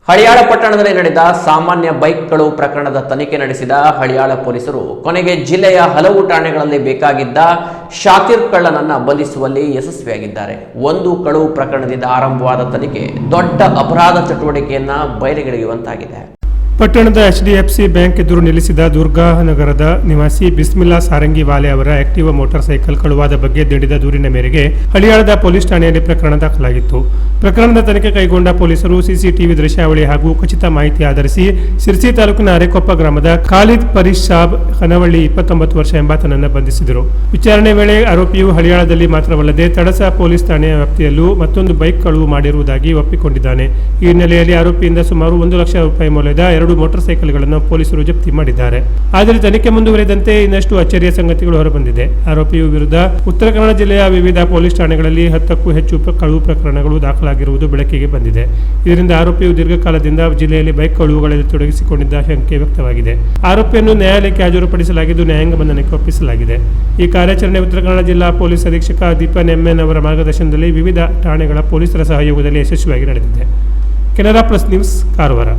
ಹಳಿಯಾಳ ಪಟ್ಟಣದಲ್ಲಿ ನಡೆದ ಸಾಮಾನ್ಯ ಬೈಕ್ ಕಳವು ಪ್ರಕರಣದ ತನಿಖೆ ನಡೆಸಿದ ಹಳಿಯಾಳ ಪೊಲೀಸರು ಕೊನೆಗೆ ಜಿಲ್ಲೆಯ ಹಲವು ಠಾಣೆಗಳಲ್ಲಿ ಬೇಕಾಗಿದ್ದ ಶಾತಿರ್ ಕಳ್ಳನನ್ನ ಬಂಧಿಸುವಲ್ಲಿ ಯಶಸ್ವಿಯಾಗಿದ್ದಾರೆ. ಒಂದು ಕಳವು ಪ್ರಕರಣದಿಂದ ಆರಂಭವಾದ ತನಿಖೆ ದೊಡ್ಡ ಅಪರಾಧ ಚಟುವಟಿಕೆಯನ್ನ ಬಯಲಿಗೆಳೆಯುವಂತಾಗಿದೆ. ಪಟ್ಟಣದ HDFC ಬ್ಯಾಂಕ್ ಎದುರು ನಿಲ್ಲಿಸಿದ ದುರ್ಗಾನಗರದ ನಿವಾಸಿ ಬಿಸ್ಮಿಲ್ಲಾ ಸಾರಂಗಿವಾಲೆ ಅವರ ಆಕ್ಟಿವಾ ಮೋಟಾರ್ ಸೈಕಲ್ ಕಳುವಾದ ಬಗ್ಗೆ ನೀಡಿದ ದೂರಿನ ಮೇರೆಗೆ ಹಳಿಯಾಳದ ಪೊಲೀಸ್ ಠಾಣೆಯಲ್ಲಿ ಪ್ರಕರಣ ದಾಖಲಾಗಿತ್ತು. ಪ್ರಕರಣದ ತನಿಖೆ ಕೈಗೊಂಡ ಪೊಲೀಸರು CCTV ದೃಶ್ಯಾವಳಿ ಹಾಗೂ ಖಚಿತ ಮಾಹಿತಿ ಆಧರಿಸಿ ಸಿರ್ಸಿ ತಾಲೂಕಿನ ಅರೆಕೊಪ್ಪ ಗ್ರಾಮದ ಖಾಲಿದ್ ಪರಿಶಾಬ್ ಹನವಳ್ಳಿ 29 ವರ್ಷ ಎಂಬಾತನನ್ನು ಬಂಧಿಸಿದರು. ವಿಚಾರಣೆ ವೇಳೆ ಆರೋಪಿಯು ಹಳಿಯಾಳದಲ್ಲಿ ಮಾತ್ರವಲ್ಲದೆ ತಡಸ ಪೊಲೀಸ್ ಠಾಣೆಯ ವ್ಯಾಪ್ತಿಯಲ್ಲೂ ಮತ್ತೊಂದು ಬೈಕ್ ಕಳುವು ಮಾಡಿರುವುದಾಗಿ ಒಪ್ಪಿಕೊಂಡಿದ್ದಾನೆ. ಈ ಹಿನ್ನೆಲೆಯಲ್ಲಿ ಆರೋಪಿಯಿಂದ ಸುಮಾರು 1 ಲಕ್ಷ ರೂಪಾಯಿ ಮೌಲ್ಯದ 2 ಮೋಟಾರ್ ಸೈಕಲ್ಗಳನ್ನು ಪೊಲೀಸರು ಜಪ್ತಿ ಮಾಡಿದ್ದಾರೆ. ಆದರೆ ತನಿಖೆ ಮುಂದುವರೆದಂತೆ ಇನ್ನಷ್ಟು ಅಚ್ಚರಿಯ ಸಂಗತಿಗಳು ಹೊರಬಂದಿದೆ. ಆರೋಪಿಯು ವಿರುದ್ಧ ಉತ್ತರ ಕನ್ನಡ ಜಿಲ್ಲೆಯ ವಿವಿಧ ಪೊಲೀಸ್ ಠಾಣೆಗಳಲ್ಲಿ 10ಕ್ಕೂ ಹೆಚ್ಚು ಕಳುವು ಪ್ರಕರಣಗಳು ದಾಖಲಾಗಿರುವುದು ಬೆಳಕಿಗೆ ಬಂದಿದೆ. ಇದರಿಂದ ಆರೋಪಿಯು ದೀರ್ಘಕಾಲದಿಂದ ಜಿಲ್ಲೆಯಲ್ಲಿ ಬೈಕ್ ಕಳುವುಗಳಲ್ಲಿ ತೊಡಗಿಸಿಕೊಂಡಿದ್ದ ಶಂಕೆ ವ್ಯಕ್ತವಾಗಿದೆ. ಆರೋಪಿಯನ್ನು ನ್ಯಾಯಾಲಯಕ್ಕೆ ಹಾಜರುಪಡಿಸಲಾಗಿದ್ದು ನ್ಯಾಯಾಂಗ ಬಂಧನಕ್ಕೆ ಒಪ್ಪಿಸಲಾಗಿದೆ. ಈ ಕಾರ್ಯಾಚರಣೆ ಉತ್ತರ ಕನ್ನಡ ಜಿಲ್ಲಾ ಪೊಲೀಸ್ ಅಧೀಕ್ಷಕ ದೀಪನ್ MN ಅವರ ಮಾರ್ಗದರ್ಶನದಲ್ಲಿ ವಿವಿಧ ಠಾಣೆಗಳ ಪೊಲೀಸರ ಸಹಯೋಗದಲ್ಲಿ ಯಶಸ್ವಿಯಾಗಿ ನಡೆದಿದೆ. Canara plus news, Karwar.